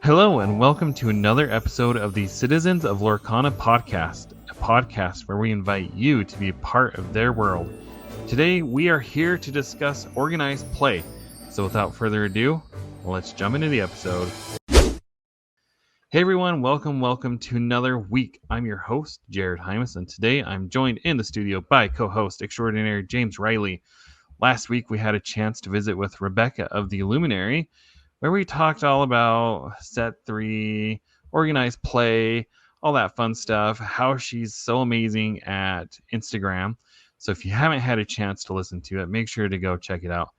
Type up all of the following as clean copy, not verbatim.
Hello and welcome to another episode of the Citizens of Lorcana podcast, a podcast where we invite you to be a part of their world. Today we are here to discuss organized play. So without further ado, let's jump into the episode. Hey everyone, welcome to another week. I'm your host, Jared Hymas, and today I'm joined in the studio by co-host extraordinaire James Riley. Last week we had a chance to visit with Rebecca of the Luminary, where we talked all about set 3, organized play, all that fun stuff, how she's so amazing at Instagram. So if you haven't had a chance to listen to it, make sure to go check it out.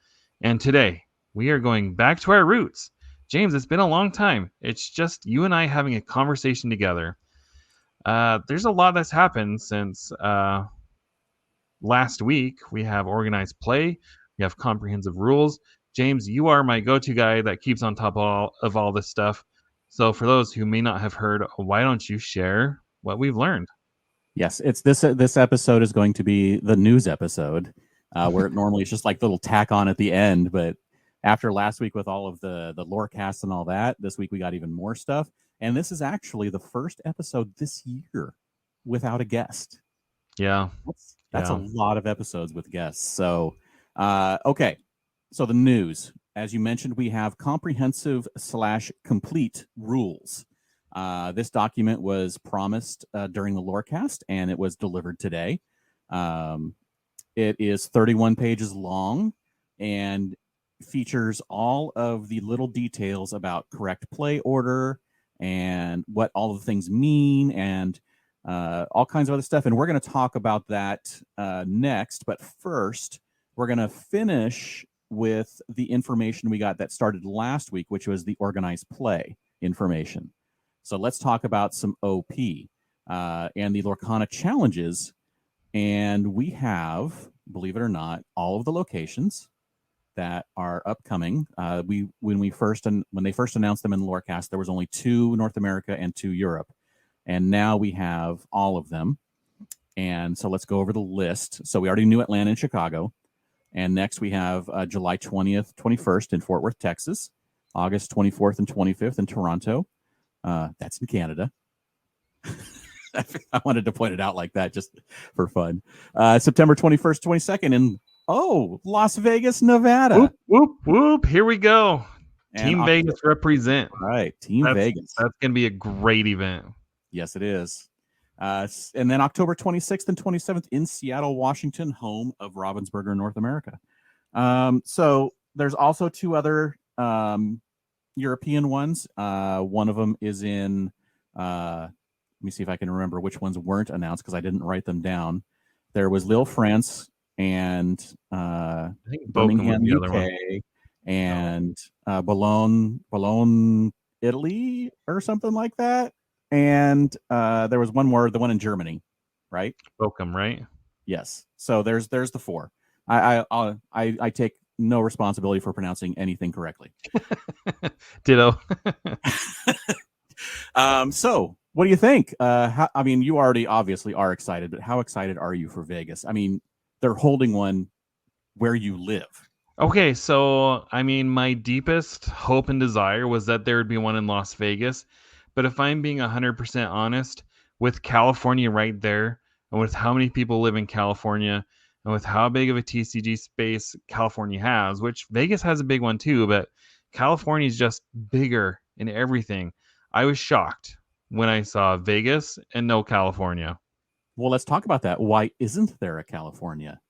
And today, we are going back to our roots. James, it's been a long time. It's just you and I having a conversation together. There's a lot that's happened since last week. We have organized play. We have comprehensive rules. James, you are my go-to guy that keeps on top of all this stuff. So for those who may not have heard, why don't you share what we've learned? Yes, it's this episode is going to be the news episode, where it normally is just like little tack on at the end. But after last week with all of the lore cast and all that, this week we got even more stuff. And this is actually the first episode this year without a guest. Yeah. That's a lot of episodes with guests. So, okay. So the news, as you mentioned, we have comprehensive/complete rules. This document was promised during the Lorecast, and it was delivered today. It is 31 pages long and features all of the little details about correct play order and what all the things mean and all kinds of other stuff. And we're going to talk about that next. But first, we're going to finish with the information we got that started last week, which was the organized play information. So let's talk about some OP and the Lorcana challenges. And we have, believe it or not, all of the locations that are upcoming. When they first announced them in the Lorecast, there was only 2 North America and 2 Europe. And now we have all of them. And so let's go over the list. So we already knew Atlanta and Chicago. And next we have July 20th, 21st in Fort Worth, Texas. August 24th and 25th in Toronto. That's in Canada. I wanted to point it out like that just for fun. September 21st, 22nd in, Las Vegas, Nevada. Whoop, whoop, whoop. Here we go. And Team Vegas represent. Right, Team Vegas. That's going to be a great event. Yes, it is. And then October 26th and 27th in Seattle, Washington, home of Ravensburger, North America. So there's also 2 other European ones. One of them is in, let me see if I can remember which ones weren't announced because I didn't write them down. There was Lille, France, and I think Birmingham, the UK, other one. and Bologna, Italy, or something like that. And there was one more, the one in Germany, right? Bochum, right? Yes. So there's the 4. I take no responsibility for pronouncing anything correctly. Ditto. So what do you think? You already obviously are excited, but how excited are you for Vegas? I mean, they're holding one where you live. Okay, so my deepest hope and desire was that there would be one in Las Vegas. But if I'm being 100% honest, with California right there, and with how many people live in California, and with how big of a TCG space California has, which Vegas has a big one too, but California is just bigger in everything. I was shocked when I saw Vegas and no California. Well, let's talk about that. Why isn't there a California?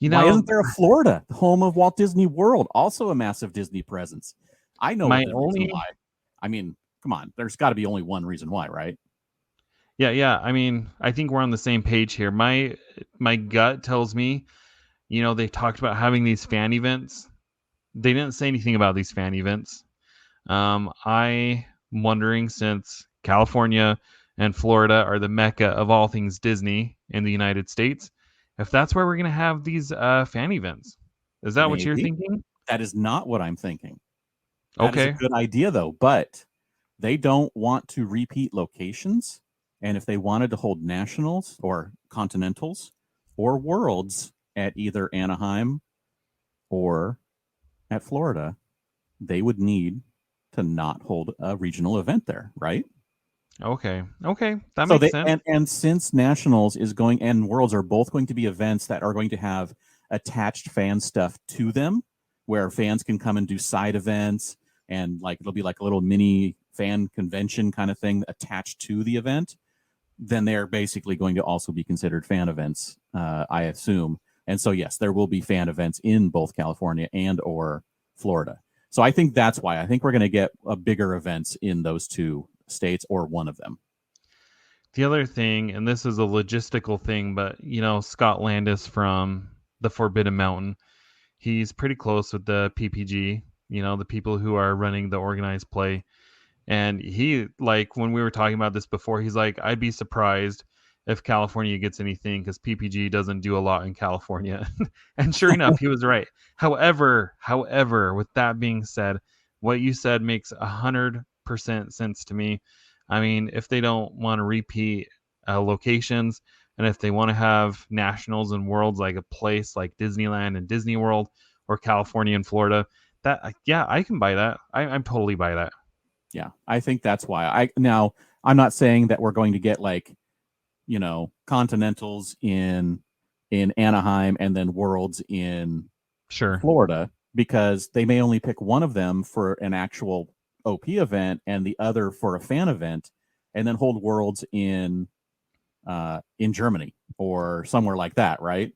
Why isn't there a Florida, the home of Walt Disney World, also a massive Disney presence? I know reason why. Come on, there's got to be only one reason why, right? Yeah. I think we're on the same page here. My gut tells me, they talked about having these fan events. They didn't say anything about these fan events. I'm wondering, since California and Florida are the mecca of all things Disney in the United States, if that's where we're going to have these fan events. Is that what you're thinking? That is not what I'm thinking. Okay. That is a good idea, though, but they don't want to repeat locations. And if they wanted to hold nationals or continentals or worlds at either Anaheim or at Florida, they would need to not hold a regional event there, right? Okay. Okay. That So makes they sense. and since Nationals is going and Worlds are both going to be events that are going to have attached fan stuff to them, where fans can come and do side events, and like it'll be like a little mini fan convention kind of thing attached to the event, then they're basically going to also be considered fan events, I assume. And so yes, there will be fan events in both California and or Florida. So I think that's why I think we're going to get a bigger events in those two states or one of them. The other thing, and this is a logistical thing, but Scott Landis from the Forbidden Mountain, he's pretty close with the PPG, the people who are running the organized play. And he, like, when we were talking about this before, he's like, I'd be surprised if California gets anything because PPG doesn't do a lot in California. And sure enough, he was right. However, with that being said, what you said makes 100% sense to me. I mean, if they don't want to repeat locations, and if they want to have nationals and worlds like a place like Disneyland and Disney World or California and Florida, that yeah, I can buy that. I'm totally buy that. Yeah, I think that's why. I'm not saying that we're going to get like, continentals in Anaheim and then worlds in Sure. Florida, because they may only pick one of them for an actual OP event and the other for a fan event, and then hold worlds in Germany or somewhere like that, right?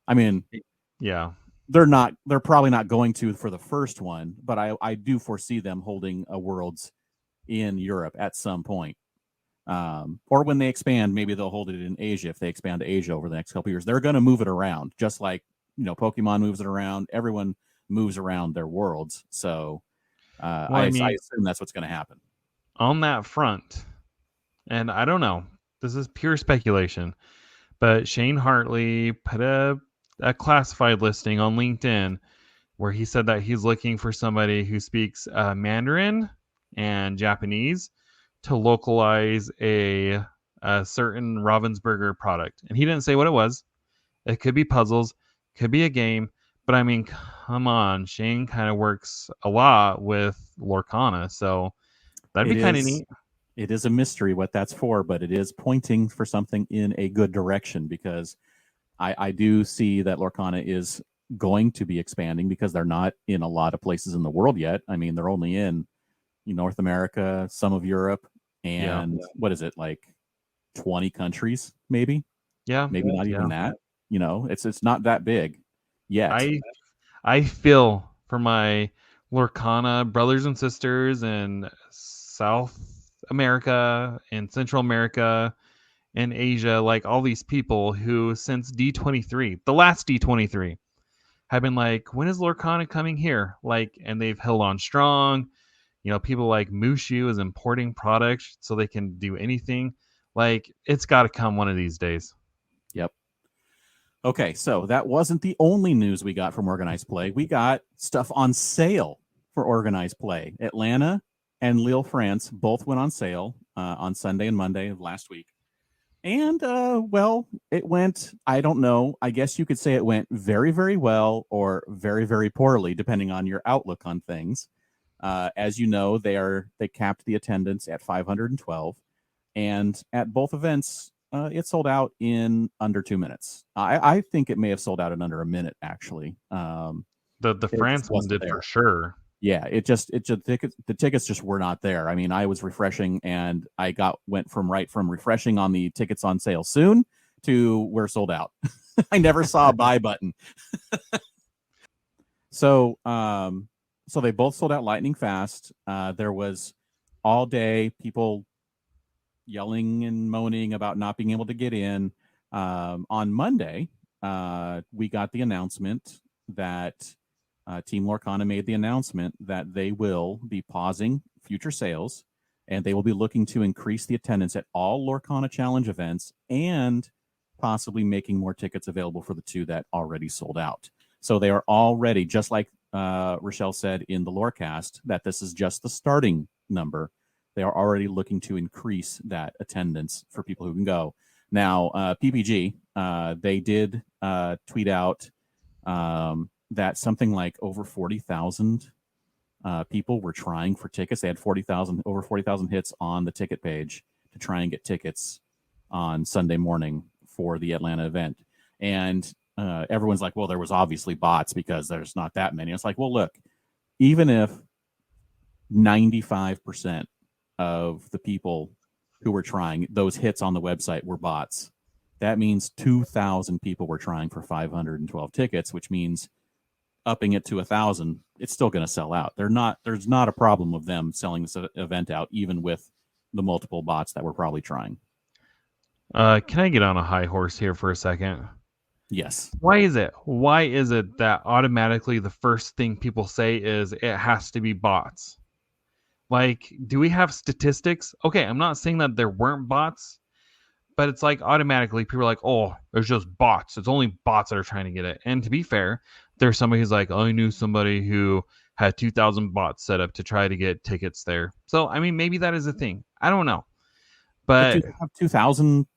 I mean, Yeah. they're probably not going to for the first one, but I do foresee them holding a worlds in Europe at some point. Or when they expand, maybe they'll hold it in Asia if they expand to Asia over the next couple of years. They're going to move it around, just like Pokemon moves it around. Everyone moves around their worlds, so Well, I assume that's what's going to happen. on that front, and I don't know, this is pure speculation, but Shane Hartley put a classified listing on LinkedIn where he said that he's looking for somebody who speaks Mandarin and Japanese to localize a certain Ravensburger product. And he didn't say what it was. It could be puzzles, could be a game, but I mean, come on, Shane kind of works a lot with Lorcana, so that'd It be kind of is neat. it is a mystery what that's for, but it is pointing for something in a good direction, because I do see that Lorcana is going to be expanding because they're not in a lot of places in the world yet. I mean, they're only in North America, some of Europe, Yeah, and what is it, like 20 countries, maybe? yeah, Maybe not yeah. even that. It's not that big yet. I I feel for my Lorcana brothers and sisters in South America and Central America and Asia, like all these people who since D23, the last D23, have been like, when is Lorcana coming here? Like, and they've held on strong. People like Mushu is importing products so they can do anything. Like, it's got to come one of these days. Yep. Okay, so that wasn't the only news we got from Organized Play. We got stuff on sale for Organized Play. Atlanta and Lille, France both went on sale on Sunday and Monday of last week. And, well, it went, I don't know, I guess you could say it went very, very well or very, very poorly, depending on your outlook on things. As you know, they capped the attendance at 512. And at both events, it sold out in under 2 minutes. I think it may have sold out in under a minute, actually. The It just France one wasn't did for there. sure. Yeah, the tickets just were not there. I mean, I was refreshing, and I went from refreshing on the tickets on sale soon to we're sold out. I never saw a buy button. So, so they both sold out lightning fast. There was all day people yelling and moaning about not being able to get in. On Monday, we got the announcement that Team Lorcana made the announcement that they will be pausing future sales, and they will be looking to increase the attendance at all Lorcana Challenge events and possibly making more tickets available for the two that already sold out. So they are already, just like Rochelle said in the Lorecast, that this is just the starting number. They are already looking to increase that attendance for people who can go. Now, PPG, they did tweet out that something like over 40,000 people were trying for tickets. They had over 40,000 hits on the ticket page to try and get tickets on Sunday morning for the Atlanta event. And everyone's like, well, there was obviously bots because there's not that many. It's like, well, look, even if 95% of the people who were trying those hits on the website were bots, that means 2,000 people were trying for 512 tickets, which means upping it to 1,000, it's still going to sell out. There's not a problem of them selling this event out, even with the multiple bots that were probably trying. Can I get on a high horse here for a second? Yes. Why is it? Why is it that automatically the first thing people say is it has to be bots? Like, do we have statistics? Okay, I'm not saying that there weren't bots, but it's like automatically people are like, oh, there's just bots. It's only bots that are trying to get it. And to be fair, there's somebody who's like, oh, I knew somebody who had 2,000 bots set up to try to get tickets there. So, I mean, maybe that is a thing. I don't know. But you have 2,000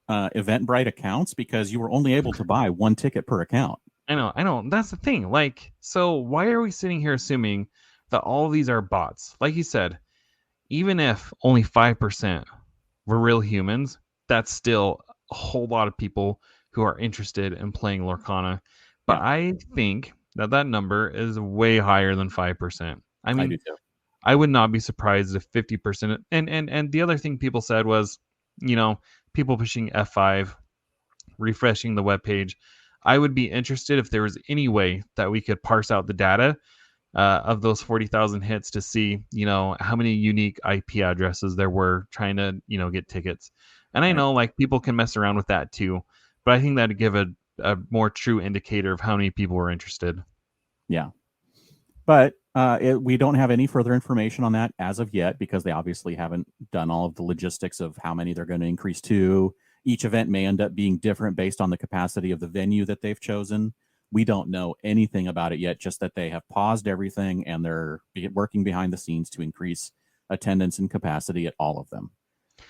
Eventbrite accounts because you were only able to buy one ticket per account. I know. That's the thing. Like, so why are we sitting here assuming that all of these are bots? Like you said, even if only 5% were real humans, that's still a whole lot of people who are interested in playing Lorcana. But Yeah. I think that number is way higher than 5%. I mean, do too. I would not be surprised if 50%. And the other thing people said was, people pushing F5, refreshing the web page. I would be interested if there was any way that we could parse out the data of those 40,000 hits to see, how many unique IP addresses there were trying to, get tickets. And I know like people can mess around with that too, but I think that'd give a more true indicator of how many people were interested. Yeah. But we don't have any further information on that as of yet because they obviously haven't done all of the logistics of how many they're going to increase to. Each event may end up being different based on the capacity of the venue that they've chosen. We don't know anything about it yet, just that they have paused everything and they're working behind the scenes to increase attendance and capacity at all of them.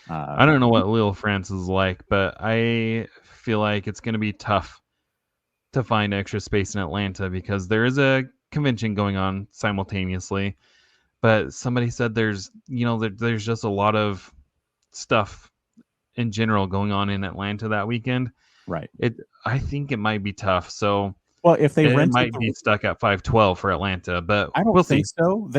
I don't know what Lil France is like, but I feel like it's going to be tough to find extra space in Atlanta because there is a convention going on simultaneously. But somebody said there's just a lot of stuff in general going on in Atlanta that weekend. Right. I think it might be tough. So well, if they might be stuck at 512 for Atlanta, but I don't we'll think see. so.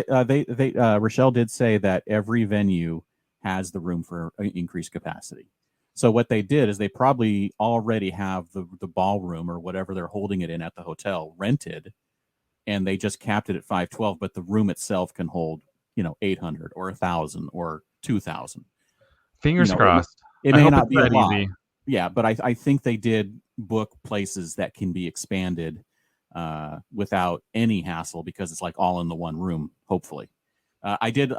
Rochelle did say that every venue has the room for increased capacity. So what they did is they probably already have the ballroom or whatever they're holding it in at the hotel rented, and they just capped it at 512. But the room itself can hold 800 or 1,000 or 2,000. Fingers crossed. It may not be a lot. Easy. Yeah, but I think they did book places that can be expanded without any hassle because it's like all in the one room. Hopefully, I did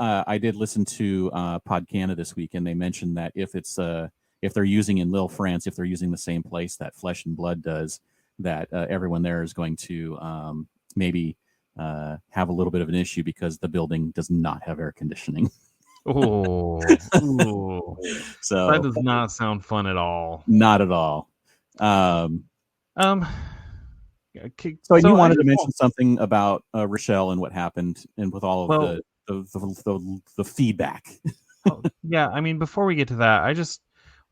listen to Podcana this week, and they mentioned that if they're using in Lille, France, if they're using the same place that Flesh and Blood does, that everyone there is going to maybe have a little bit of an issue because the building does not have air conditioning. Oh, so that does not sound fun at all. Not at all. So you wanted to mention something about Rochelle and what happened, and with all of the feedback. Yeah, I mean, before we get to that, I just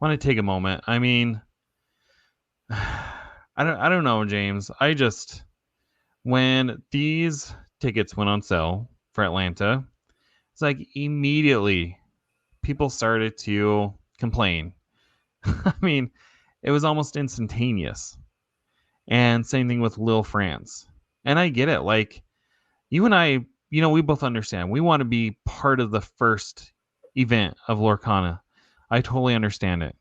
want to take a moment. I mean, I don't know, James. When these tickets went on sale for Atlanta, it's like immediately people started to complain. I mean, it was almost instantaneous. And same thing with Lil France. And I get it. Like, you and I, we both understand. We want to be part of the first event of Lorcana. I totally understand it.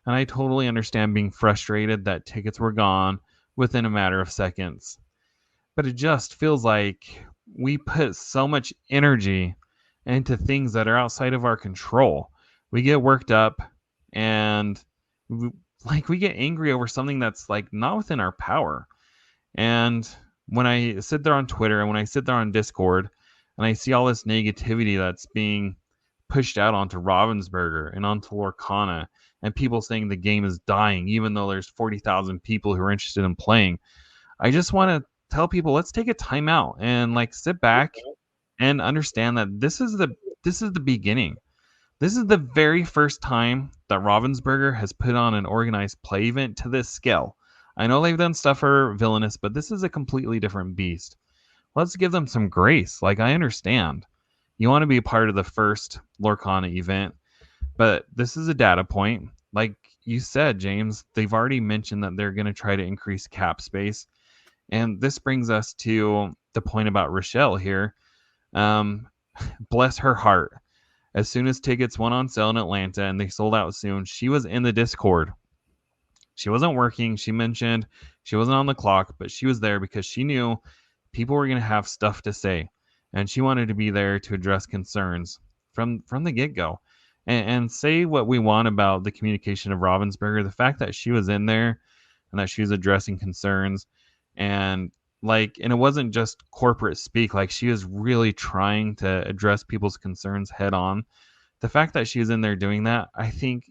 And I totally understand being frustrated that tickets were gone within a matter of seconds. But it just feels like we put so much energy into things that are outside of our control. We get worked up and we get angry over something that's like not within our power. And when I sit there on Twitter and when I sit there on Discord and I see all this negativity that's being pushed out onto Ravensburger and onto Lorcana and people saying the game is dying even though there's 40,000 people who are interested in playing, I just want to tell people, let's take a time out and like sit back and understand that this is the beginning. This is the very first time that Ravensburger has put on an organized play event to this scale. I know they've done stuff for Villainous, but this is a completely different beast. Let's give them some grace. Like, I understand. You want to be a part of the first Lorcana event, but this is a data point. Like you said, James, they've already mentioned that they're going to try to increase cap space. And this brings us to the point about Rochelle here. Um, Bless her heart. As soon as tickets went on sale in Atlanta and they sold out soon, she was in the Discord. She wasn't working. She mentioned she wasn't on the clock, but she was there because she knew people were going to have stuff to say, and she wanted to be there to address concerns from the get go. And say what we want about the communication of Ravensburger, the fact that she was in there and that she was addressing concerns, and and it wasn't just corporate speak. Like, she was really trying to address people's concerns head on. The fact that she was in there doing that, I think,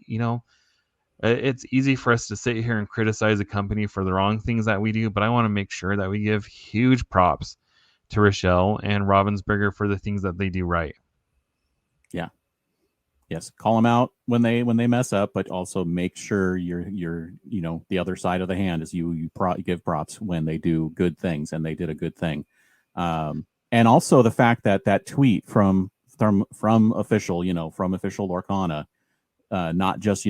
it's easy for us to sit here and criticize a company for the wrong things that we do, but I want to make sure that we give huge props to Rochelle and Ravensburger for the things that they do right. Yeah. Yes, call them out when they mess up, but also make sure you're the other side of the hand is you give props when they do good things, and they did a good thing. And also the fact that tweet from official Lorcana, not just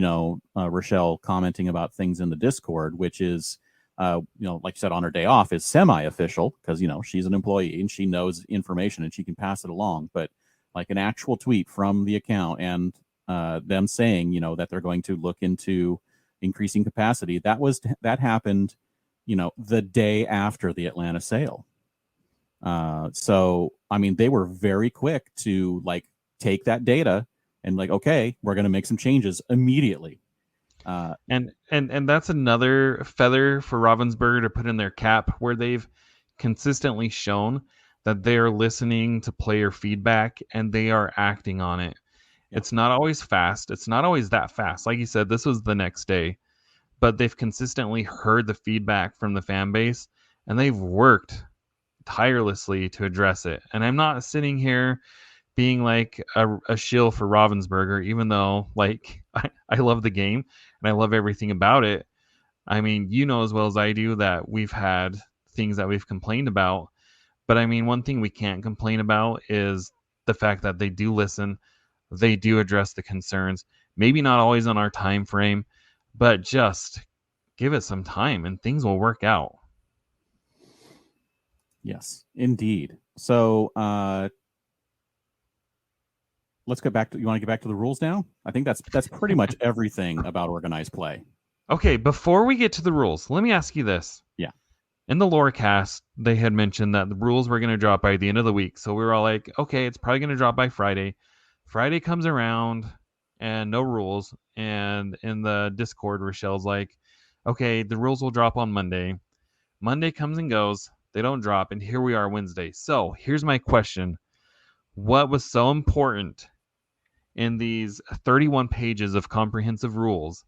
Rochelle commenting about things in the Discord, which is like you said, on her day off, is semi-official because she's an employee and she knows information and she can pass it along, but like an actual tweet from the account and them saying that they're going to look into increasing capacity, that happened the day after the Atlanta sale. So I mean, they were very quick to take that data and okay, we're going to make some changes immediately. And that's another feather for Ravensburger to put in their cap, where they've consistently shown that they are listening to player feedback and they are acting on it. Yeah. It's not always fast. It's not always that fast. Like you said, this was the next day, but they've consistently heard the feedback from the fan base and they've worked tirelessly to address it. And I'm not sitting here being like a shill for Ravensburger, even though I love the game and I love everything about it. I mean, as well as I do that we've had things that we've complained about. But I mean, one thing we can't complain about is the fact that they do listen, they do address the concerns. Maybe not always on our time frame, but just give it some time and things will work out. Yes, indeed. So let's get back to. You want to get back to the rules now? I think that's pretty much everything about organized play. Okay, before we get to the rules, let me ask you this. Yeah. In the Lorecast, they had mentioned that the rules were going to drop by the end of the week. So we were all like, okay, it's probably going to drop by Friday. Friday comes around and no rules. And in the Discord, Rochelle's like, okay, the rules will drop on Monday. Monday comes and goes. They don't drop. And here we are Wednesday. So here's my question. What was so important in these 31 pages of comprehensive rules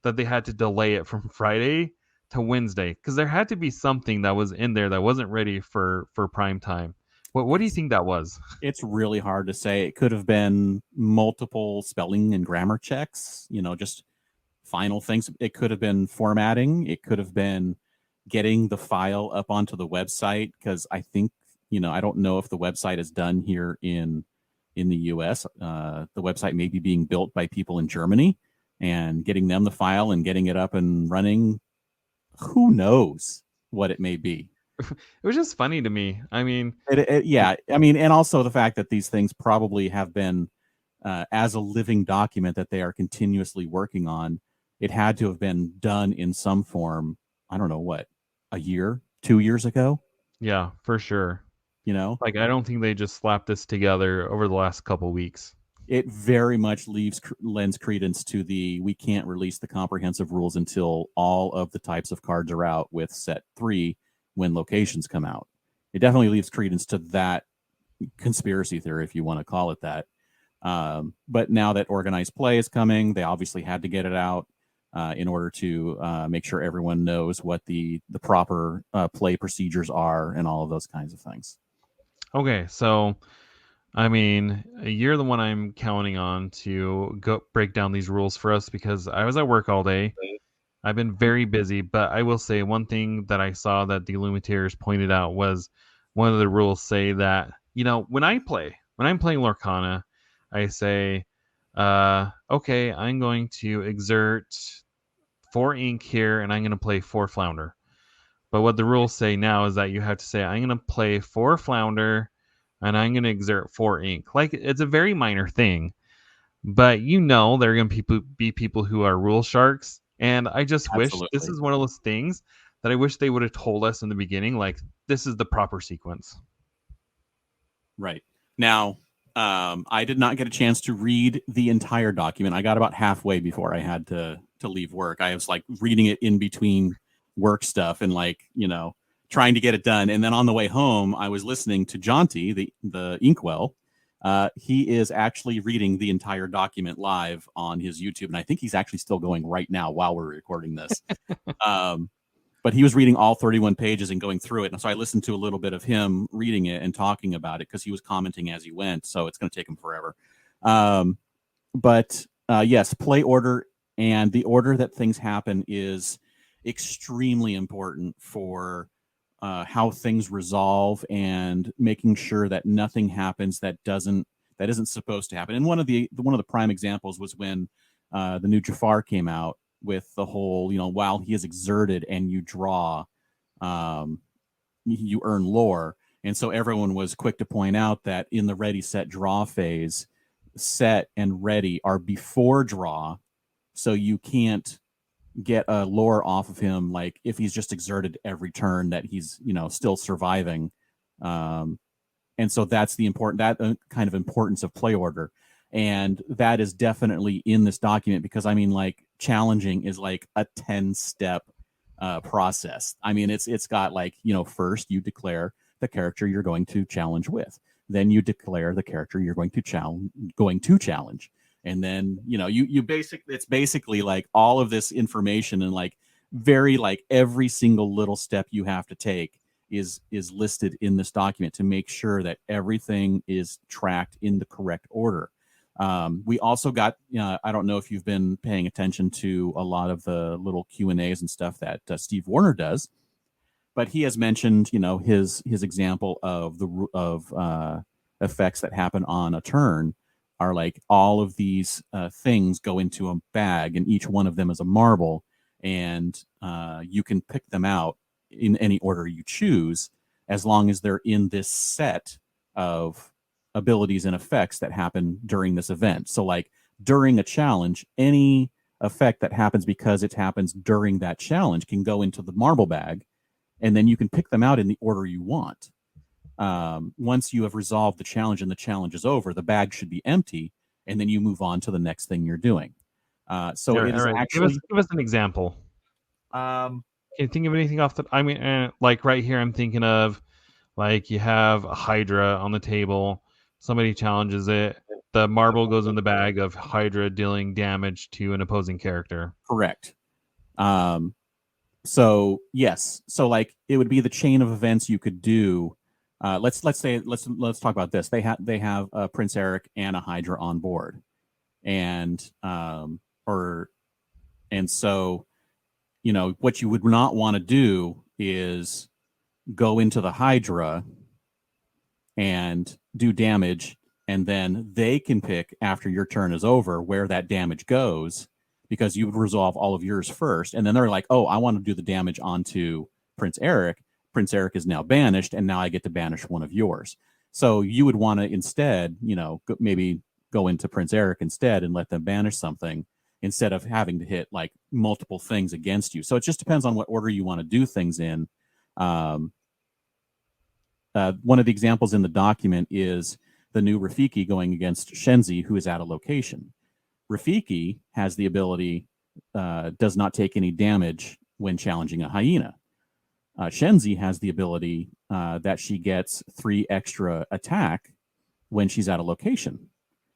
that they had to delay it from Friday to Wednesday? Because there had to be something that was in there that wasn't ready for prime time. What do you think that was? It's really hard to say. It could have been multiple spelling and grammar checks, just final things. It could have been formatting. It could have been getting the file up onto the website, because I think, I don't know if the website is done here in the US. The website may be being built by people in Germany, and getting them the file and getting it up and running, who knows what it may be. It was just funny to me. I mean, yeah. I mean, and also the fact that these things probably have been as a living document that they are continuously working on. It had to have been done in some form. I don't know what, a year, 2 years ago. Yeah, for sure. I don't think they just slapped this together over the last couple weeks. It very much lends credence to we can't release the comprehensive rules until all of the types of cards are out with set 3 when locations come out. It definitely leaves credence to that conspiracy theory, if you want to call it that. But now that organized play is coming, they obviously had to get it out in order to make sure everyone knows what the proper play procedures are and all of those kinds of things. Okay, so I mean, you're the one I'm counting on to go break down these rules for us because I was at work all day. I've been very busy, but I will say one thing that I saw that the Illuminators pointed out was one of the rules say that, when I'm playing Lorcana, I say, okay, I'm going to exert 4 ink here and I'm going to play 4 flounder. But what the rules say now is that you have to say, I'm going to play 4 flounder and I'm going to exert 4 ink. Like, it's a very minor thing, but there are going to be people who are rule sharks. And I just wish this Absolutely. is one of those things that I wish they would have told us in the beginning, like, this is the proper sequence. Right. Now, I did not get a chance to read the entire document. I got about halfway before I had to leave work. I was like reading it in between work stuff and trying to get it done. And then on the way home, I was listening to Jonty, the Inkwell. He is actually reading the entire document live on his YouTube, and I think he's actually still going right now while we're recording this. But he was reading all 31 pages and going through it. And so I listened to a little bit of him reading it and talking about it because he was commenting as he went. So it's going to take him forever. But yes, play order and the order that things happen is extremely important for how things resolve and making sure that nothing happens that isn't supposed to happen. And one of the prime examples was when the new Jafar came out with the whole, while he is exerted and you draw, you earn lore. And so everyone was quick to point out that in the ready, set, draw phase, set and ready are before draw. So you can't get a lore off of him, like if he's just exerted every turn that he's, still surviving. And so that's kind of importance of play order. And that is definitely in this document because challenging is like a 10-step process. It's got first you declare the character you're going to challenge with. Then you declare the character you're going to challenge. And then, it's basically like all of this information and every single little step you have to take is listed in this document to make sure that everything is tracked in the correct order. We also got, I don't know if you've been paying attention to a lot of the little Q&As and stuff that Steve Warner does, but he has mentioned, his example of effects that happen on a turn are like all of these things go into a bag and each one of them is a marble, and you can pick them out in any order you choose as long as they're in this set of abilities and effects that happen during this event. So like during a challenge, any effect that happens because it happens during that challenge can go into the marble bag, and then you can pick them out in the order you want. Once you have resolved the challenge and the challenge is over, the bag should be empty, and then you move on to the next thing you're doing. So All it is right, actually. give us an example. Can you think of anything off the? I mean, like right here, I'm thinking of like you have a Hydra on the table. Somebody challenges it. The marble goes in the bag of Hydra dealing damage to an opposing character. Correct. So yes, so like it would be the chain of events you could do. Let's talk about this. They have Prince Eric and a Hydra on board, and so what you would not want to do is go into the Hydra and do damage, and then they can pick after your turn is over where that damage goes, because you would resolve all of yours first, and then they're like, oh, I want to do the damage onto Prince Eric. Prince Eric is now banished, and now I get to banish one of yours. So you would want to instead, maybe go into Prince Eric instead and let them banish something instead of having to hit like multiple things against you. So it just depends on what order you want to do things in. One of the examples in the document is the new Rafiki going against Shenzi, who is at a location. Rafiki has the ability, does not take any damage when challenging a hyena. Shenzi has the ability that she gets 3 extra attack when she's at a location.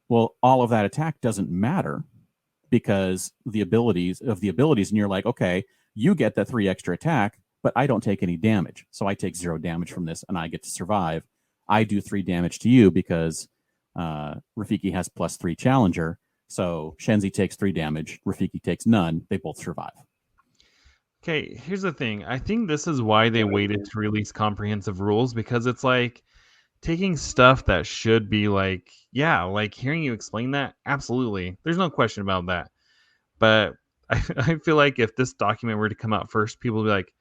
Well, all of that attack doesn't matter because the abilities, and you're like, okay, you get that 3 extra attack, but I don't take any damage. So I take 0 damage from this and I get to survive. I do 3 damage to you because Rafiki has +3 challenger. So Shenzi takes 3 damage. Rafiki takes none. They both survive. Okay, here's the thing. I think this is why they waited to release comprehensive rules, because it's like taking stuff that should be like, yeah, like hearing you explain that, absolutely. There's no question about that. But I feel like if this document were to come out first, people would be like,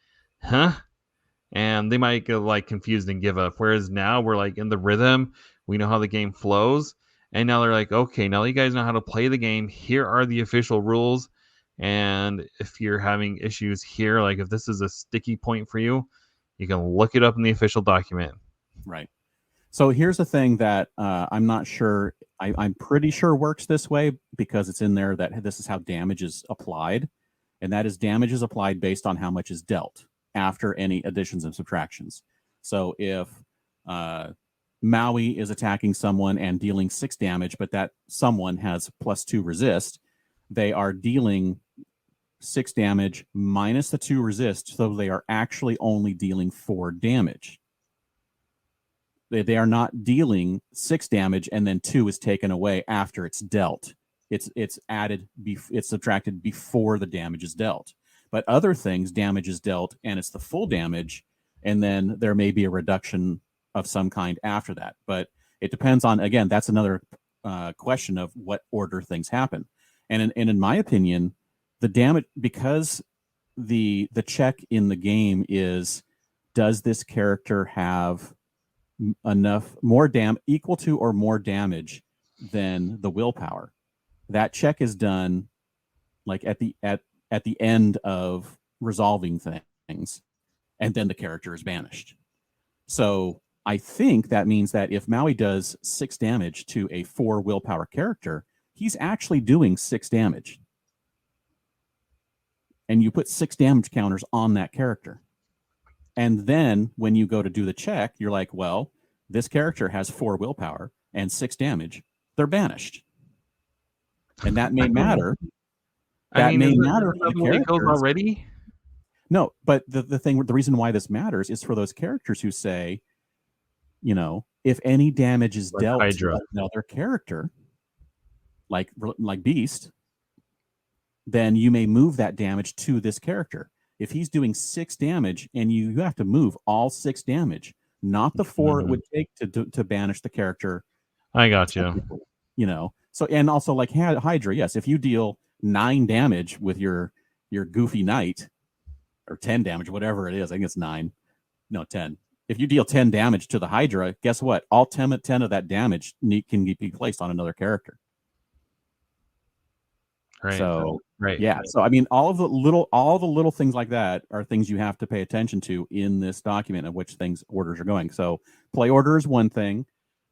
huh? And they might get like confused and give up. Whereas now we're like in the rhythm, we know how the game flows. And now they're like, okay, now that you guys know how to play the game, here are the official rules. And if you're having issues here, like if this is a sticky point for you, you can look it up in the official document. Right. So here's the thing that I'm not sure, I'm pretty sure works this way, because it's in there that this is how damage is applied. And that is damage is applied based on how much is dealt after any additions and subtractions. So if Maui is attacking someone and dealing 6 damage, but that someone has +2 resist, they are dealing 6 damage minus the 2 resist, so they are actually only dealing 4 damage. They are not dealing 6 damage and then 2 is taken away after it's dealt. It's added, it's subtracted before the damage is dealt. But other things, damage is dealt and it's the full damage, and then there may be a reduction of some kind after that. But it depends on, again, that's another question of what order things happen. And in my opinion, the damage, because the check in the game is, does this character have enough equal to or more damage than the willpower? That check is done like at the end of resolving things, and then the character is banished. So I think that means that if Maui does 6 damage to a 4 willpower character, he's actually doing 6 damage. And you put 6 damage counters on that character. And then when you go to do the check, you're like, well, this character has 4 willpower and 6 damage. They're banished. And that may matter. That may matter for the characters already. No, but the reason why this matters is for those characters who say, you know, if any damage is dealt to another character, like Beast, then you may move that damage to this character. If he's doing 6 damage and you have to move all 6 damage, not the 4 it would take to banish the character. I got you. You know, so, and also like Hydra, yes, if you deal 9 damage with your goofy knight, or 10 damage, whatever it is, I think it's 9, no 10. If you deal 10 damage to the Hydra, guess what? All 10 of that damage can be placed on another character. Right. So right. Yeah. So I mean, all the little things like that are things you have to pay attention to in this document of which things orders are going. So play order is one thing.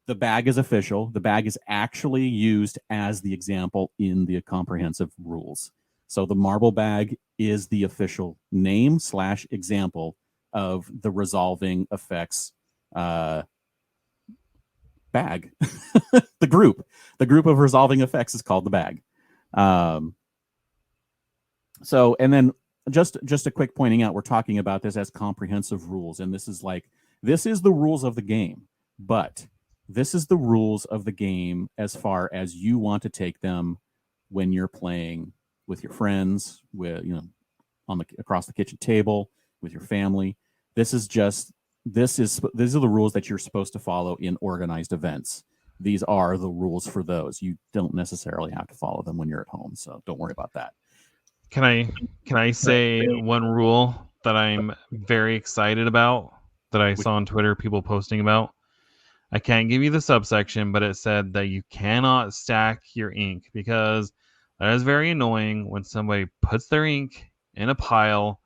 The bag is official. The bag is actually used as the example in the comprehensive rules. So the marble bag is the official name / example of the resolving effects bag. The group of resolving effects is called the bag. So, and then just a quick pointing out, we're talking about this as comprehensive rules, and this is the rules of the game, but this is the rules of the game as far as you want to take them when you're playing with your friends, with, you know, across the kitchen table, with your family. These are the rules that you're supposed to follow in organized events. These are the rules for those. You don't necessarily have to follow them when you're at home, so don't worry about that. Can I say one rule that I'm very excited about that I saw on Twitter people posting about? I can't give you the subsection, but it said that you cannot stack your ink, because that is very annoying when somebody puts their ink in a pile.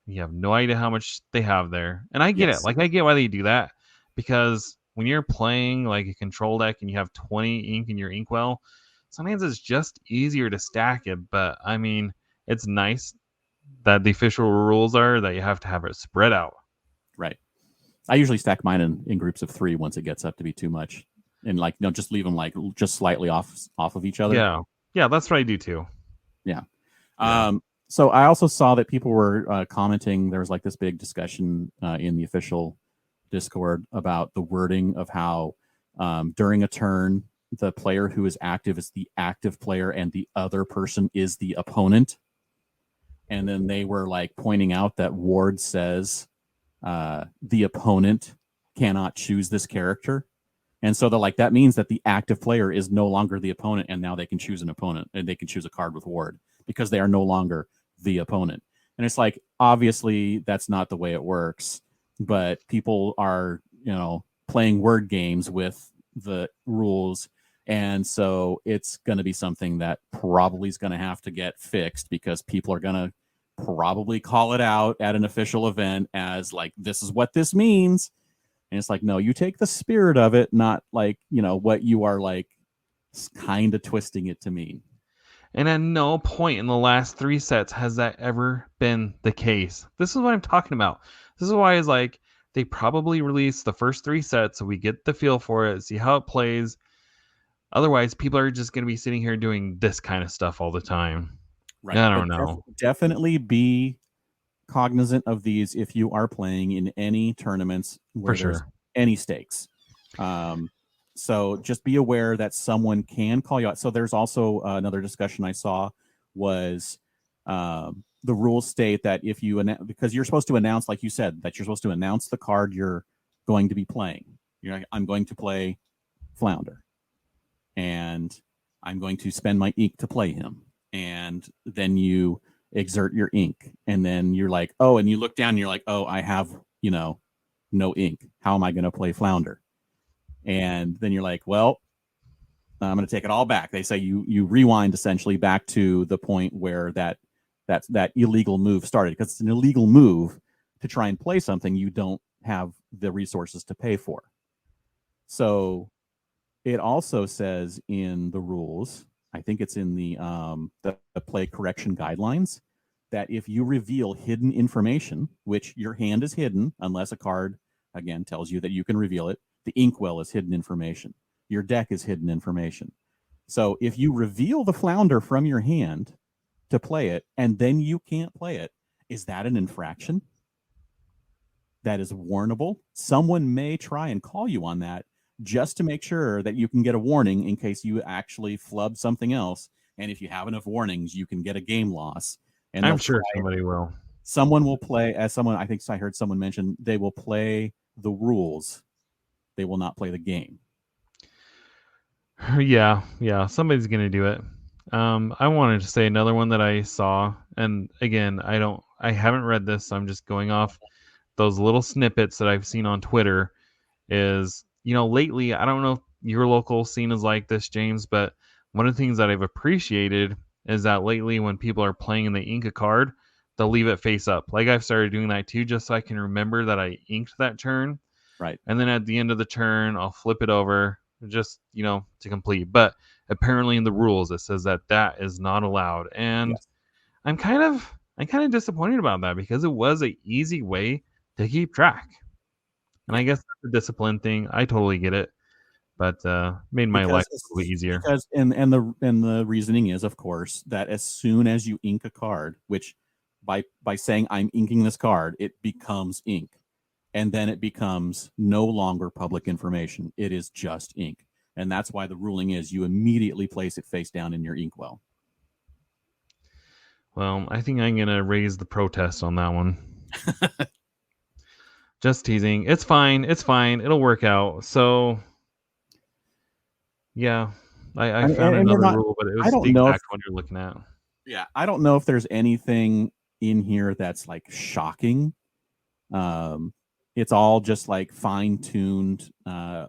You have no idea how much they have there. And I get it. Like, I get why they do that, because when you're playing like a control deck and you have 20 ink in your inkwell, sometimes it's just easier to stack it. But I mean, it's nice that the official rules are that you have to have it spread out. Right. I usually stack mine in groups of 3 once it gets up to be too much, and like, no, just leave them like just slightly off of each other. Yeah, that's what I do too. Yeah. So I also saw that people were commenting. There was like this big discussion in the official Discord about the wording of how during a turn the player who is active is the active player and the other person is the opponent. And then they were like pointing out that Ward says the opponent cannot choose this character. And so they're like, that means that the active player is no longer the opponent, and now they can choose an opponent, and they can choose a card with Ward because they are no longer the opponent. And it's like, obviously, that's not the way it works, but people are, playing word games with the rules. And so it's going to be something that probably is going to have to get fixed because people are going to probably call it out at an official event as like, this is what this means. And it's like, no, you take the spirit of it, not like, what you are like kind of twisting it to mean. And at no point in the last 3 sets has that ever been the case. This is what I'm talking about. This is why it's like they probably release the first 3 sets so we get the feel for it, see how it plays. Otherwise, people are just going to be sitting here doing this kind of stuff all the time. Right. I don't know. Definitely be cognizant of these if you are playing in any tournaments where there's any stakes. So just be aware that someone can call you out. So there's also another discussion I saw was the rules state that if you because you're supposed to announce, like you said, that you're supposed to announce the card you're going to be playing. You're like, I'm going to play Flounder, and I'm going to spend my ink to play him, and then you exert your ink, and then you're like, oh, and you look down and you're like, oh, I have no ink. How am I going to play Flounder? And then you're like, well, I'm going to take it all back. They say you rewind essentially back to the point where that illegal move started, because it's an illegal move to try and play something you don't have the resources to pay for. So it also says in the rules, I think it's in the play correction guidelines, that if you reveal hidden information, which your hand is hidden unless a card, again, tells you that you can reveal it, the inkwell is hidden information. Your deck is hidden information. So if you reveal the Flounder from your hand to play it, and then you can't play it, is that an infraction? That is warnable. Someone may try and call you on that just to make sure that you can get a warning in case you actually flub something else. And if you have enough warnings, you can get a game loss. And I'm sure somebody will. Someone will play, as someone, I think I heard someone mention, they will play the rules. They will not play the game. Yeah, somebody's gonna do it. I wanted to say another one that I saw, and again, I haven't read this, so I'm just going off those little snippets that I've seen on Twitter. Is, lately, I don't know if your local scene is like this, James, but one of the things that I've appreciated is that lately when people are playing and they ink a card, they'll leave it face up. Like I've started doing that too, just so I can remember that I inked that turn. Right. And then at the end of the turn, I'll flip it over just, to complete. But apparently in the rules, it says that is not allowed. And yes. I'm kind of disappointed about that because it was an easy way to keep track. And I guess that's a discipline thing. I totally get it, but made my life a little easier. Because and the reasoning is, of course, that as soon as you ink a card, which by saying I'm inking this card, it becomes ink, and then it becomes no longer public information. It is just ink, and that's why the ruling is you immediately place it face down in your inkwell. Well, I think I'm gonna raise the protest on that one. Just teasing. It's fine. It'll work out. So, yeah, I found another rule, but it was the exact one you're looking at. Yeah, I don't know if there's anything in here that's like shocking. It's all just like fine-tuned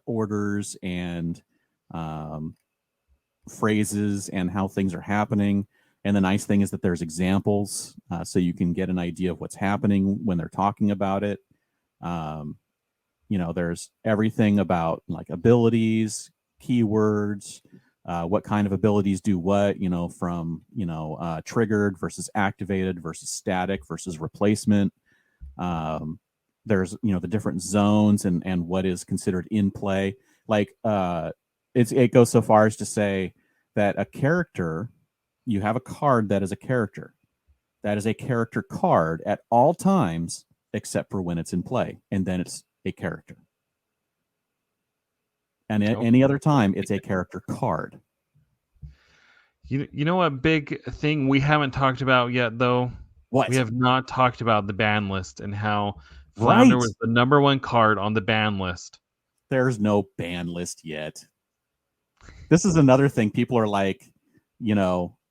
orders and phrases and how things are happening. And the nice thing is that there's examples, so you can get an idea of what's happening when they're talking about it. There's everything about like abilities, keywords, what kind of abilities do what, from, triggered versus activated versus static versus replacement. There's, the different zones and what is considered in play. Like it goes so far as to say that a character, you have a card that is a character. That is a character card at all times except for when it's in play, and then it's a character. And at any other time, it's a character card. You know what big thing we haven't talked about yet, though? What? We have not talked about the ban list and how Flounder Right. was the number one card on the ban list. There's no ban list yet. This is another thing. People are like,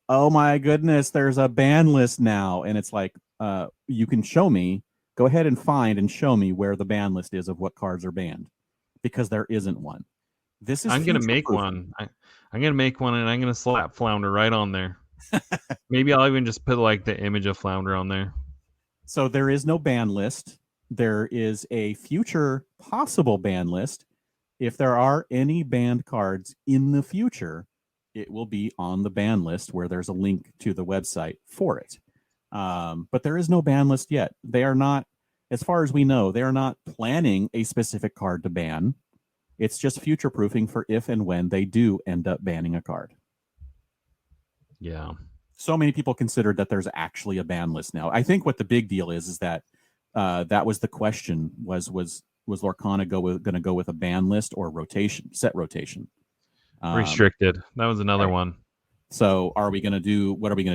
oh my goodness, there's a ban list now. And it's like, you can show me, go ahead and find and show me where the ban list is of what cards are banned, because there isn't one. This is I'm going to make one. I'm going to make one, and I'm going to slap Flounder right on there. Maybe I'll even just put like the image of Flounder on there. So there is no ban list. There is a future possible ban list. If there are any banned cards in the future, it will be on the ban list where there's a link to the website for it. But there is no ban list yet. They are not, as far as we know, they are not planning a specific card to ban. It's just future proofing for if and when they do end up banning a card. Yeah. So many people considered that there's actually a ban list now. I think what the big deal is that that was the question: was Lorcana going to go with a ban list or rotation, set rotation? Restricted. That was another one. So what are we going to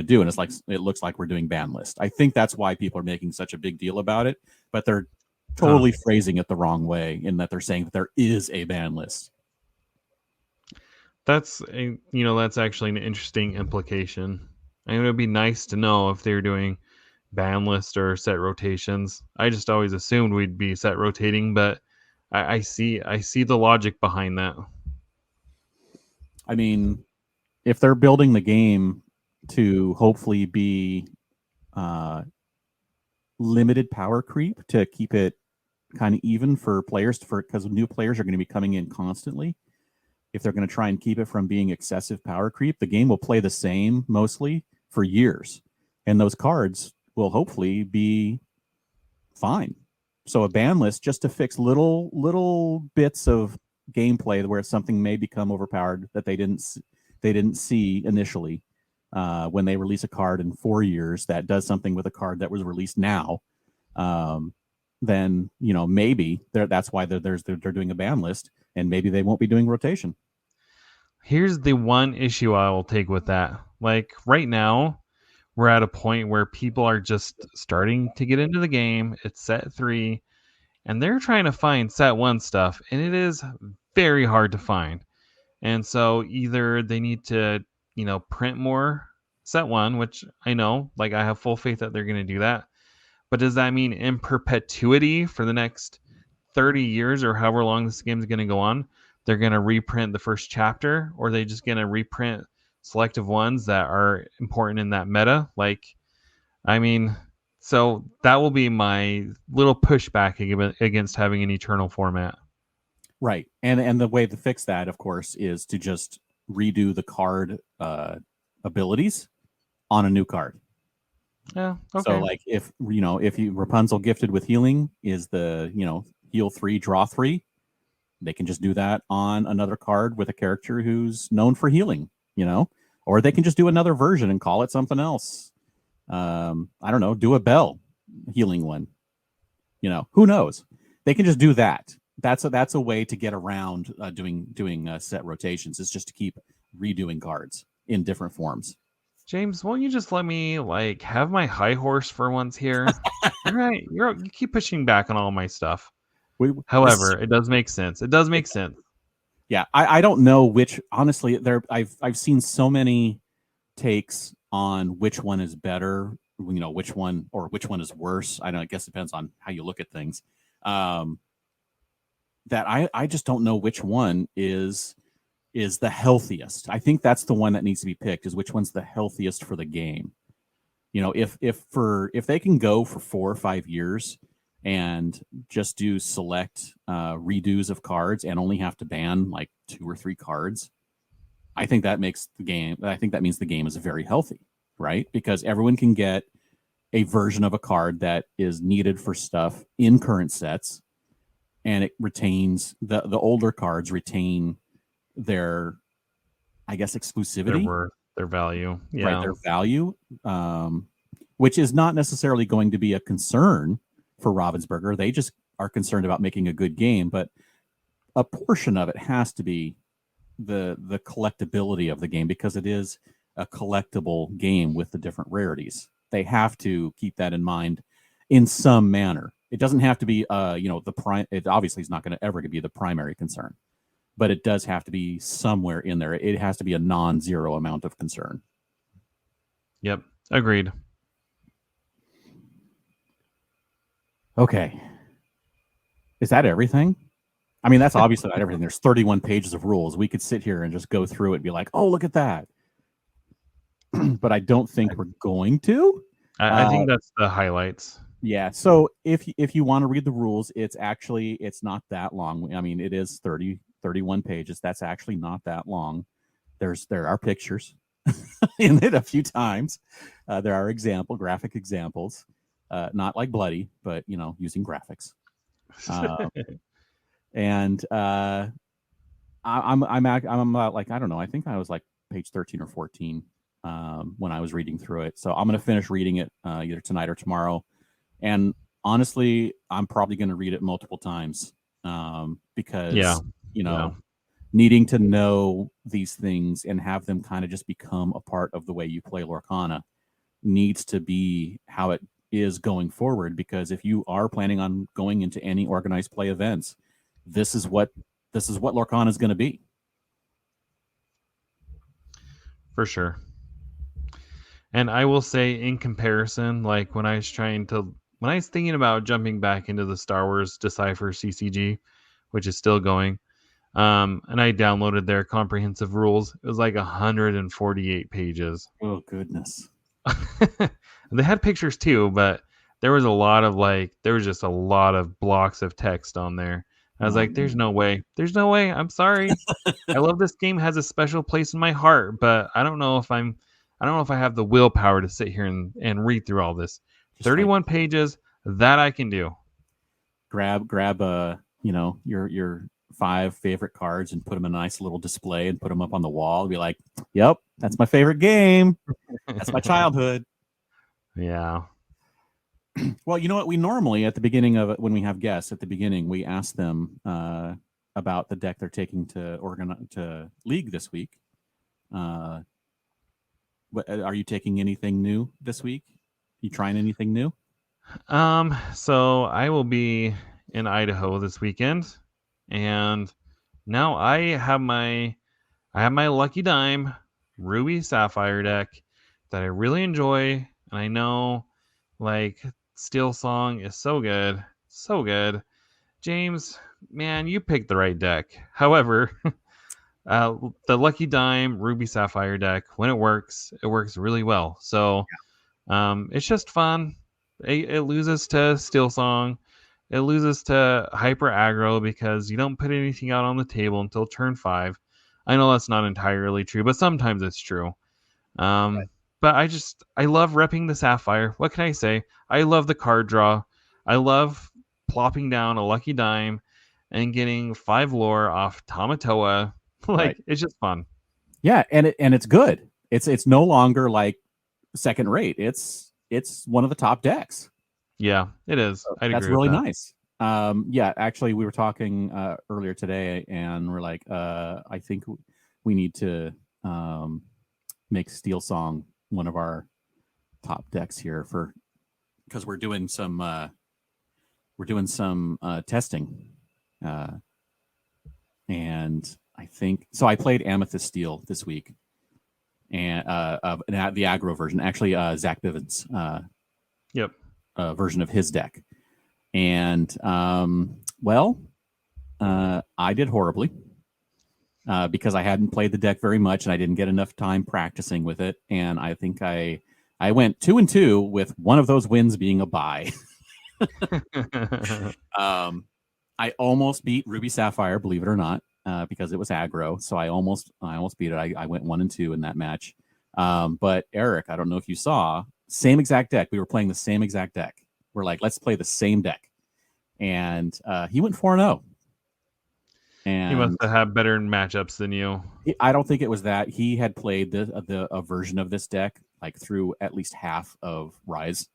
do? And it's like, it looks like we're doing ban list. I think that's why people are making such a big deal about it, but they're totally phrasing it the wrong way in that they're saying that there is a ban list. That's actually an interesting implication. And it would be nice to know if they're doing ban list or set rotations. I just always assumed we'd be set rotating, but I see the logic behind that. I mean, if they're building the game to hopefully be limited power creep to keep it kind of even for players, because new players are going to be coming in constantly. If they're going to try and keep it from being excessive power creep, the game will play the same mostly for years, and those cards will hopefully be fine. So a ban list just to fix little bits of gameplay where something may become overpowered that they didn't see initially when they release a card in 4 years that does something with a card that was released now. Then maybe that's why they're doing a ban list, and maybe they won't be doing rotation. Here's the one issue I will take with that. Like right now, we're at a point where people are just starting to get into the game. It's set 3, and they're trying to find set 1 stuff, and it is very hard to find. And so either they need to, print more set 1, which I know, like I have full faith that they're going to do that. But does that mean in perpetuity for the next 30 years or however long this game is going to go on, they're going to reprint the first chapter, or are they just going to reprint selective ones that are important in that meta? So that will be my little pushback against having an eternal format. Right. And the way to fix that, of course, is to just redo the card abilities on a new card. Yeah. Okay. So like if Rapunzel gifted with healing is the, heal 3, draw 3, they can just do that on another card with a character who's known for healing, or they can just do another version and call it something else. I don't know, do a Bell healing one. Who knows? They can just do that. That's a way to get around doing set rotations, is just to keep redoing cards in different forms. James, won't you just let me have my high horse for once here? Right, you keep pushing back on all my stuff. However, it does make sense. It does make sense. Yeah, I don't know which. Honestly, I've seen so many takes on which one is better. Which one is worse. I guess it depends on how you look at things. That I just don't know which one is the healthiest. I think that's the one that needs to be picked, is which one's the healthiest for the game. If they can go for 4 or 5 years and just do select redos of cards and only have to ban like 2 or 3 cards, I think that means the game is very healthy, right? Because everyone can get a version of a card that is needed for stuff in current sets, and it retains the older cards retain their, I guess, exclusivity, their worth, their value, right? Their value, which is not necessarily going to be a concern for Ravensburger. They just are concerned about making a good game. But a portion of it has to be the collectability of the game, because it is a collectible game with the different rarities. They have to keep that in mind in some manner. It doesn't have to be the prime. It obviously is not going to ever be the primary concern, but it does have to be somewhere in there. It has to be a non-zero amount of concern. Yep, agreed. Okay. Is that everything? I mean, that's obviously not everything. There's 31 pages of rules. We could sit here and just go through it and be like, oh, look at that. But I don't think we're going to. I think that's the highlights. Yeah. So if you want to read the rules, it's not that long. I mean, it is 31 pages. That's actually not that long. There are pictures in it a few times. There are graphic examples, not like bloody, but using graphics. And I'm about like, I don't know, I think I was like page 13 or 14 when I was reading through it. So I'm going to finish reading it either tonight or tomorrow. And honestly, I'm probably going to read it multiple times because needing to know these things and have them kind of just become a part of the way you play Lorcana needs to be how it is going forward. Because if you are planning on going into any organized play events, this is what Lorcana is going to be. For sure. And I will say, in comparison, like when I was thinking about jumping back into the Star Wars Decipher CCG, which is still going, and I downloaded their comprehensive rules, it was like 148 pages. Oh, goodness. They had pictures too, but there was just a lot of blocks of text on there. I was like, there's no way. There's no way. I'm sorry. I love this game, has a special place in my heart, but I don't know if I have the willpower to sit here and read through all this. Just 31 pages, that I can do. Grab your 5 favorite cards and put them in a nice little display and put them up on the wall and be like, yep, that's my favorite game. That's my childhood. Yeah. Well, you know what? We normally, at the beginning of it, when we have guests at the beginning, we ask them about the deck they're taking to League this week. Are you taking anything new this week? You trying anything new? So I will be in Idaho this weekend, and now I have my Lucky Dime Ruby Sapphire deck that I really enjoy, and I know like Steel Song is so good. James, man, you picked the right deck. However, the Lucky Dime Ruby Sapphire deck, when it works really well. So it's just fun. It loses to Steel Song. It loses to Hyper Aggro because you don't put anything out on the table until turn 5. I know that's not entirely true, but sometimes it's true. Right. But I love repping the Sapphire. What can I say? I love the card draw. I love plopping down a Lucky Dime and getting 5 lore off Tamatoa. It's just fun. Yeah, and it's good. It's no longer like second rate. It's one of the top decks. Yeah, it is. That's really nice. Yeah, actually, we were talking earlier today, and we're like, I think we need to make Steel Song one of our top decks here because we're doing some testing, and I think so. I played Amethyst Steel this week, and the aggro version, actually, Zach Bivens, version of his deck, and I did horribly. Because I hadn't played the deck very much and I didn't get enough time practicing with it. And I think I went 2-2 with one of those wins being a bye. I almost beat Ruby Sapphire, believe it or not, because it was aggro. So I almost beat it. I went 1-2 in that match. But Eric, I don't know if you saw, same exact deck. We were playing the same exact deck. We're like, let's play the same deck. And he went 4-0. And he must have had better matchups than you. I don't think it was that. He had played a version of this deck like through at least half of Rise,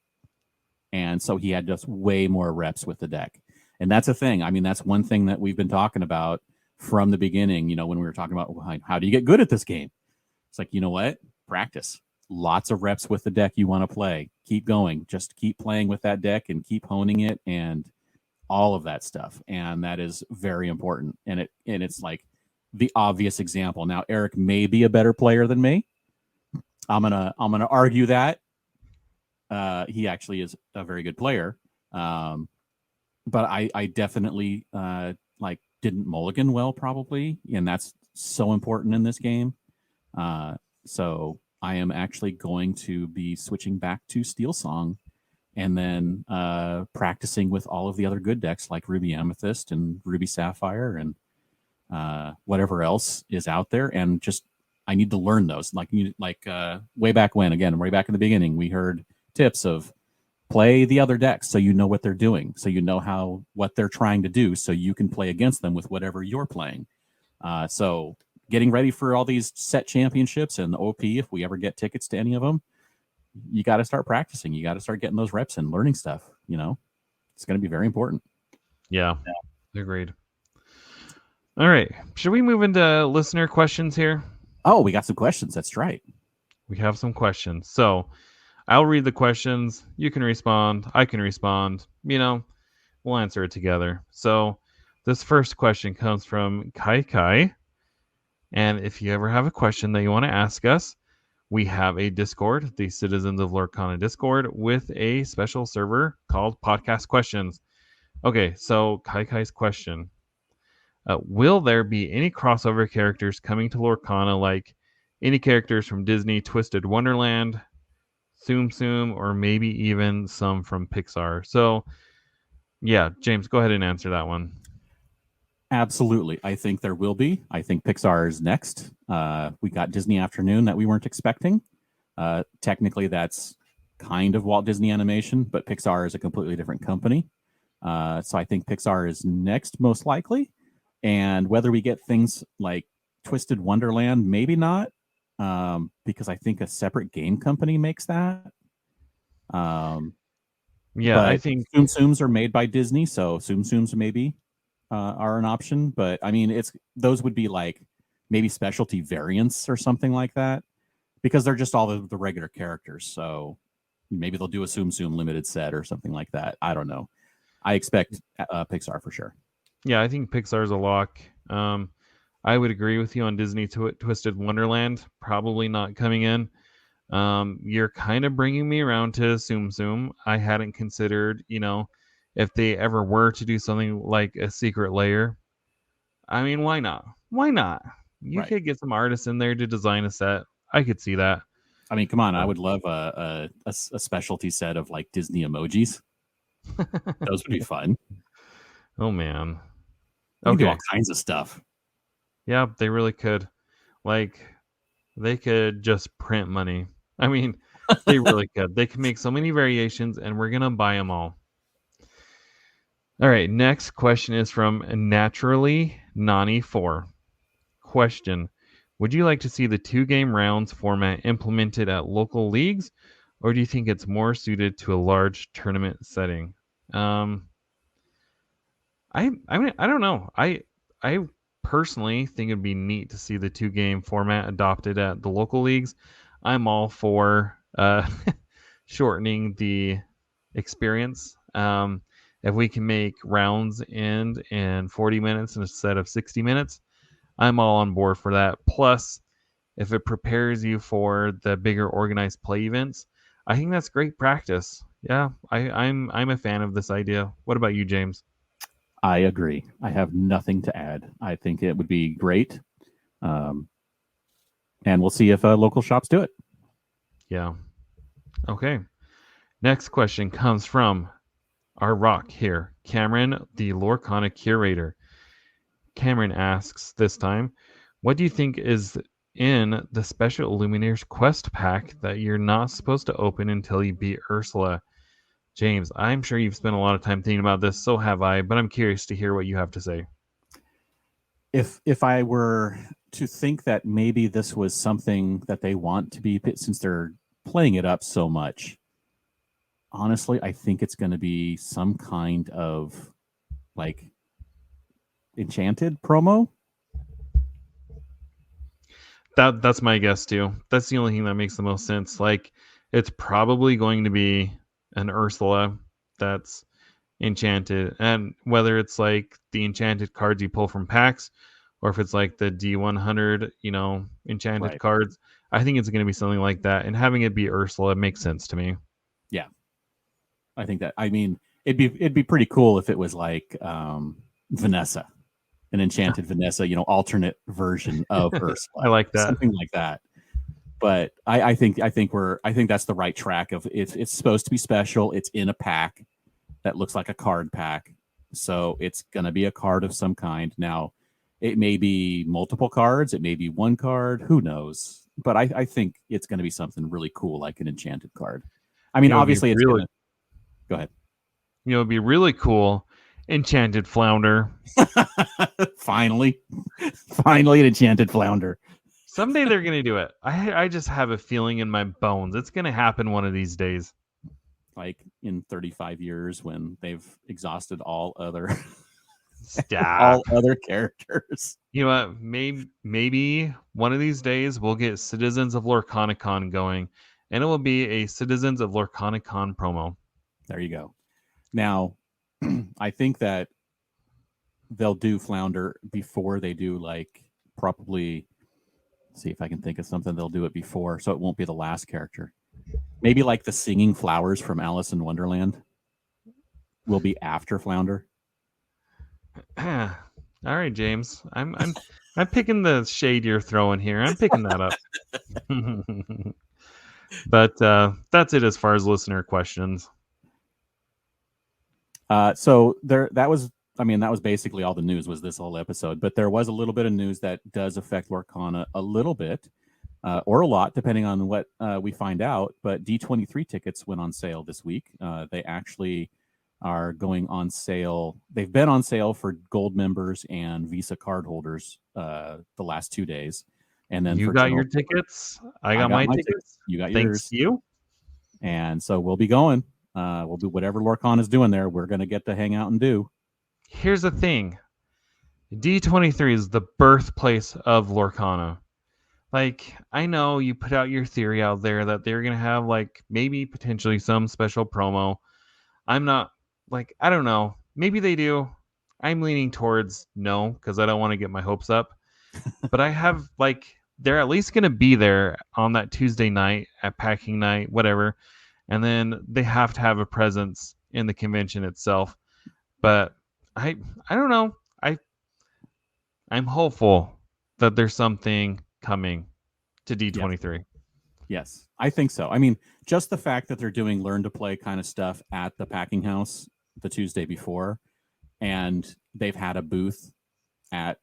and so he had just way more reps with the deck. And that's a thing. I mean, that's one thing that we've been talking about from the beginning, when we were talking about, well, how do you get good at this game? It's like, you know what? Practice. Lots of reps with the deck you want to play. Keep going. Just keep playing with that deck and keep honing it and all of that stuff. And that is very important. And it's like the obvious example. Now, Eric may be a better player than me. I'm gonna argue that. He actually is a very good player. But I definitely didn't mulligan well, probably, and that's so important in this game. So I am actually going to be switching back to Steel Song, and then practicing with all of the other good decks like Ruby Amethyst and Ruby Sapphire and whatever else is out there, and just I need to learn those. Way back when, again, way back in the beginning, we heard tips of play the other decks so you know what they're doing, so you know what they're trying to do, so you can play against them with whatever you're playing. So getting ready for all these set championships and OP, if we ever get tickets to any of them, you got to start practicing. You got to start getting those reps and learning stuff. It's going to be very important. Yeah, agreed. All right. Should we move into listener questions here? Oh, we got some questions. That's right. We have some questions. So I'll read the questions. You can respond. I can respond. We'll answer it together. So this first question comes from Kai Kai. And if you ever have a question that you want to ask us, we have a Discord, the Citizens of Lorcana Discord, with a special server called Podcast Questions. Okay, so Kai Kai's question. Will there be any crossover characters coming to Lorcana, like any characters from Disney Twisted Wonderland, Tsum Tsum, or maybe even some from Pixar? So, yeah, James, go ahead and answer that one. Absolutely. I think there will be. I think Pixar is next. We got Disney Afternoon that we weren't expecting. Technically, that's kind of Walt Disney Animation, but Pixar is a completely different company. So I think Pixar is next, most likely. And whether we get things like Twisted Wonderland, maybe not, because I think a separate game company makes that. I think Tsum Tsums are made by Disney, so Tsum Tsums maybe are an option. But I mean, those would be like maybe specialty variants or something like that, because they're just all the regular characters. So maybe they'll do a Tsum Tsum limited set or something like that. I don't know. I expect Pixar for sure. Yeah, I think Pixar's a lock. I would agree with you on Disney Twisted Wonderland. Probably not coming in. You're kind of bringing me around to Tsum Tsum. I hadn't considered, if they ever were to do something like a secret layer. I mean, why not? Why not? You could get some artists in there to design a set. I could see that. I mean, come on. I would love a specialty set of like Disney emojis. Those would be fun. Oh, man. Okay. Do all kinds of stuff. Yeah, they really could. Like, they could just print money. I mean, they really could. They can make so many variations, and we're going to buy them all. All right, next question is from Naturally Nani 4. Question: would you like to see the 2-game rounds format implemented at local leagues, or do you think it's more suited to a large tournament setting? I don't know. I personally think it'd be neat to see the 2-game format adopted at the local leagues. I'm all for shortening the experience. If we can make rounds end in 40 minutes instead of 60 minutes, I'm all on board for that. Plus, if it prepares you for the bigger organized play events, I think that's great practice. Yeah, I'm a fan of this idea. What about you, James? I agree. I have nothing to add. I think it would be great. And we'll see if local shops do it. Yeah. Okay. Next question comes from our rock here, Cameron, the Lorcana curator. Cameron asks this time, what do you think is in the Special Illuminators quest pack that you're not supposed to open until you beat Ursula? James, I'm sure you've spent a lot of time thinking about this, so have I, but I'm curious to hear what you have to say. If I were to think that maybe this was something that they want to be, since they're playing it up so much, honestly, I think it's going to be some kind of like enchanted promo. That's my guess too. That's the only thing that makes the most sense. Like, it's probably going to be an Ursula that's enchanted, and whether it's like the enchanted cards you pull from packs, or if it's like the D100, enchanted Right. cards, I think it's going to be something like that. And having it be Ursula makes sense to me. Yeah, I think that. I mean, it'd be pretty cool if it was like Vanessa, an enchanted Vanessa, alternate version of I Ursula, like that. something like that. But I think that's the right track of it's supposed to be special. It's in a pack that looks like a card pack, so it's gonna be a card of some kind. Now, it may be multiple cards, it may be one card, who knows? But I think it's gonna be something really cool, like an enchanted card. I mean, It'd be obviously, it's really, gonna go ahead. it'd be really cool. Enchanted flounder. finally, finally, an enchanted flounder. Someday they're gonna do it. I just have a feeling in my bones it's gonna happen one of these days. Like in 35 years, when they've exhausted all other Stop. characters. You know what? Maybe one of these days we'll get Citizens of Lorcana going, and it will be a Citizens of Lorcana promo. There you go. Now, I think that they'll do Flounder before they do like probably. See if I can think of something they'll do it before, so it won't be the last character. Maybe like the singing flowers from Alice in Wonderland will be after Flounder. All right, James. I'm picking the shade you're throwing here. I'm picking that up. But that's it as far as listener questions. So that was basically all the news was this whole episode. But there was a little bit of news that does affect Lorcana a little bit, or a lot, depending on what we find out. But D23 tickets went on sale this week. They actually are going on sale. They've been on sale for gold members and Visa card holders the last 2 days. And then you got your tickets. I got my tickets. You got Thanks yours. you. And so we'll be going. We'll do whatever Lorcana is doing there. We're going to get to hang out and do. Here's the thing. D23 is the birthplace of Lorcana. Like, I know you put out your theory out there that they're going to have, like, maybe potentially some special promo. I'm not, like, I don't know. Maybe they do. I'm leaning towards no, because I don't want to get my hopes up. But I have, like, they're at least going to be there on that Tuesday night at packing night, whatever. And then they have to have a presence in the convention itself. But I don't know. I'm hopeful that there's something coming to D23. Yes, I think so. I mean, just the fact that they're doing learn to play kind of stuff at the packing house the Tuesday before, and they've had a booth at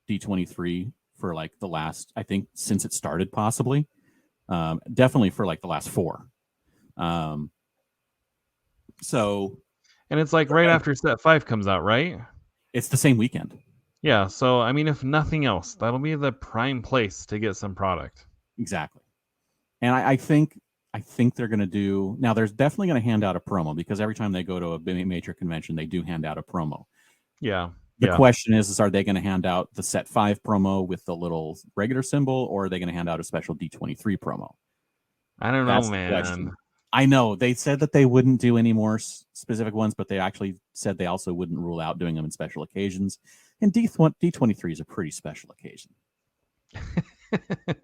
D23 for like the last, I think, since it started, possibly, definitely for like the last 4. So, and it's like right after Set 5 comes out, right? It's the same weekend. Yeah, so I mean, if nothing else, that'll be the prime place to get some product. Exactly. And I think they're going to do, now there's definitely going to hand out a promo, because every time they go to a major convention, they do hand out a promo. Yeah. The question is are they going to hand out the Set 5 promo with the little regular symbol, or are they going to hand out a special D23 promo? I don't know, man. I know they said that they wouldn't do any more specific ones, but they actually said they also wouldn't rule out doing them in special occasions. And D23 is a pretty special occasion.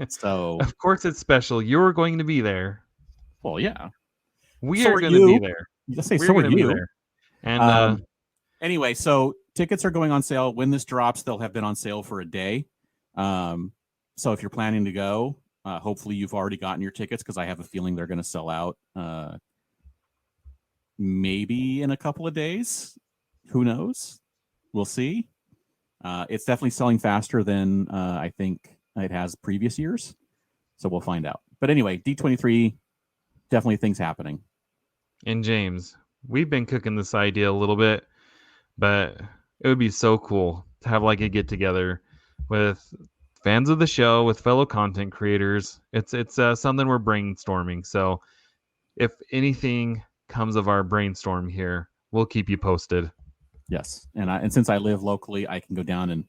So of course it's special. You're going to be there. Well, yeah. We are going to be there. Let's say so are you. And anyway, so tickets are going on sale. When this drops, they'll have been on sale for a day. So if you're planning to go, hopefully you've already gotten your tickets, because I have a feeling they're going to sell out maybe in a couple of days. Who knows? We'll see. It's definitely selling faster than I think it has previous years. So we'll find out. But anyway, D23, definitely things happening. And James, we've been cooking this idea a little bit, but it would be so cool to have like a get together with fans of the show, with fellow content creators. It's something we're brainstorming. So if anything comes of our brainstorm here, we'll keep you posted. Yes, and since I live locally, I can go down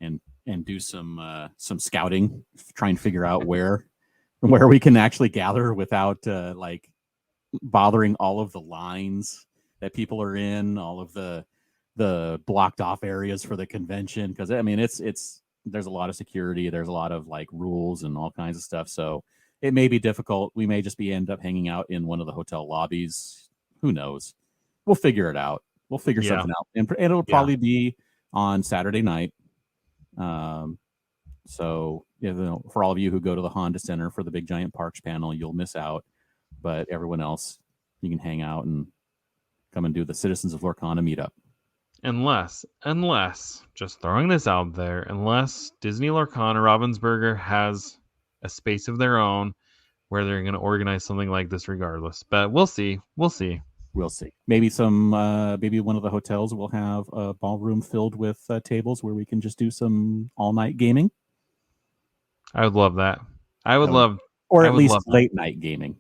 and do some scouting, try and figure out where we can actually gather without like bothering all of the lines that people are in, all of the blocked off areas for the convention. Because I mean, it's there's a lot of security, there's a lot of like rules and all kinds of stuff. So it may be difficult. We may just be end up hanging out in one of the hotel lobbies. Who knows? We'll figure it out. We'll figure Yeah. something out, and it'll Yeah. probably be on Saturday night. So you know, for all of you who go to the Honda Center for the Big Giant Parks panel, you'll miss out. But everyone else, you can hang out and come and do the Citizens of Lorcana meetup. Unless, just throwing this out there, unless Disney Lorcana Ravensburger has a space of their own where they're going to organize something like this regardless. But we'll see. We'll see. We'll see. Maybe maybe one of the hotels will have a ballroom filled with tables where we can just do some all night gaming. I would love that. I would love, or I at would least love that. late night gaming.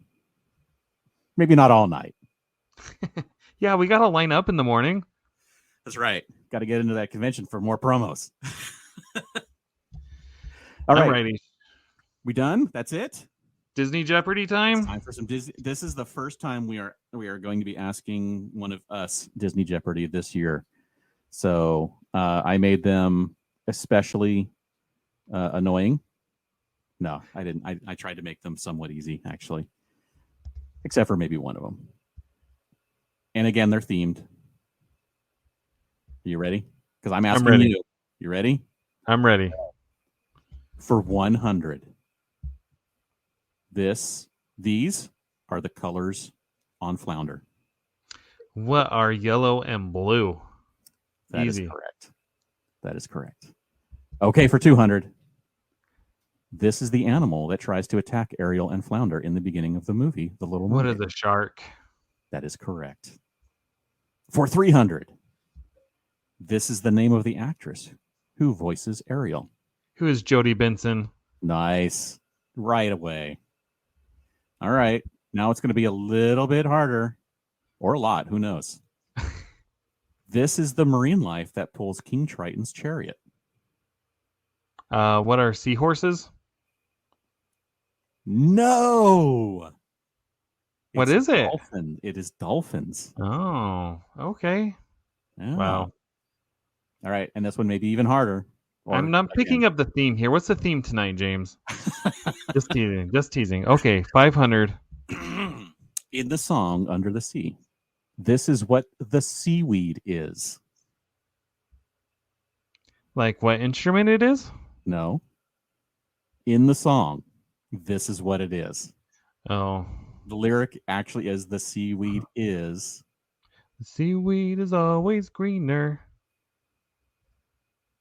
Maybe not all night. Yeah, we got to line up in the morning. That's right. Got to get into that convention for more promos. All right. Alrighty. We done? That's it? Disney Jeopardy time? It's time for some Disney. This is the first time we are going to be asking one of us Disney Jeopardy this year. So I made them especially annoying. No, I didn't. I tried to make them somewhat easy, actually, except for maybe one of them. And again, they're themed. Are you ready? Because I'm asking ready. you. You ready? I'm ready. For 100. These are the colors on Flounder. What are yellow and blue? That Easy. is correct. That is correct. Okay, for 200. This is the animal that tries to attack Ariel and Flounder in the beginning of the movie, The Little What Mermaid. is a shark? That is correct. For 300. This is the name of the actress who voices Ariel. Who is Jodie Benson? Nice. Right away. All right. Now it's going to be a little bit harder, or a lot. Who knows? This is the marine life that pulls King Triton's chariot. What are seahorses? No. What It's is it? Dolphin. It is dolphins. Oh, okay. Yeah. Wow. All right. And this one may be even harder. I'm not picking up the theme here. What's the theme tonight, James? Just teasing. Just teasing. Okay, 500. In the song Under the Sea, this is what the seaweed is. Like what instrument it is? No. In the song, this is what it is. Oh. The lyric actually is the seaweed is. The seaweed is always greener.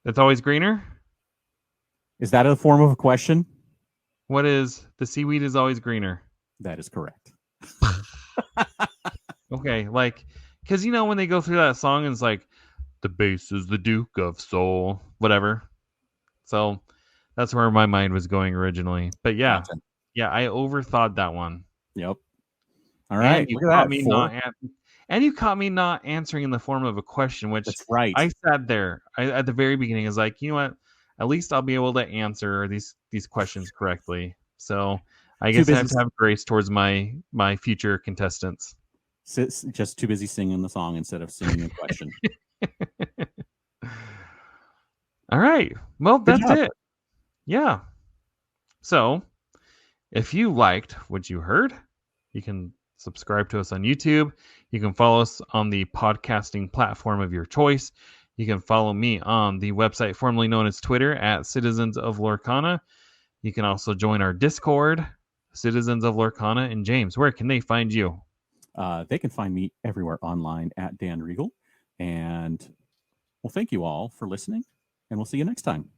It's always greener? Is that a form of a question? What is the seaweed is always greener? That is correct. Okay, like, because you know when they go through that song and it's like, the bass is the Duke of Soul, whatever. So that's where my mind was going originally. But yeah, yeah, I overthought that one. Yep. All right. And you caught me not answering in the form of a question, which that's right. I sat there at the very beginning. I was like, you know what? At least I'll be able to answer these questions correctly. So I guess I have to have grace towards my future contestants. Just too busy singing the song instead of singing a question. All right. Well, that's it. Yeah. So if you liked what you heard, you can subscribe to us on YouTube. You can follow us on the podcasting platform of your choice. You can follow me on the website formerly known as Twitter at Citizens of Lorcana. You can also join our Discord, Citizens of Lorcana. And James, where can they find you? They can find me everywhere online at Dan Regal. And well, thank you all for listening, and we'll see you next time.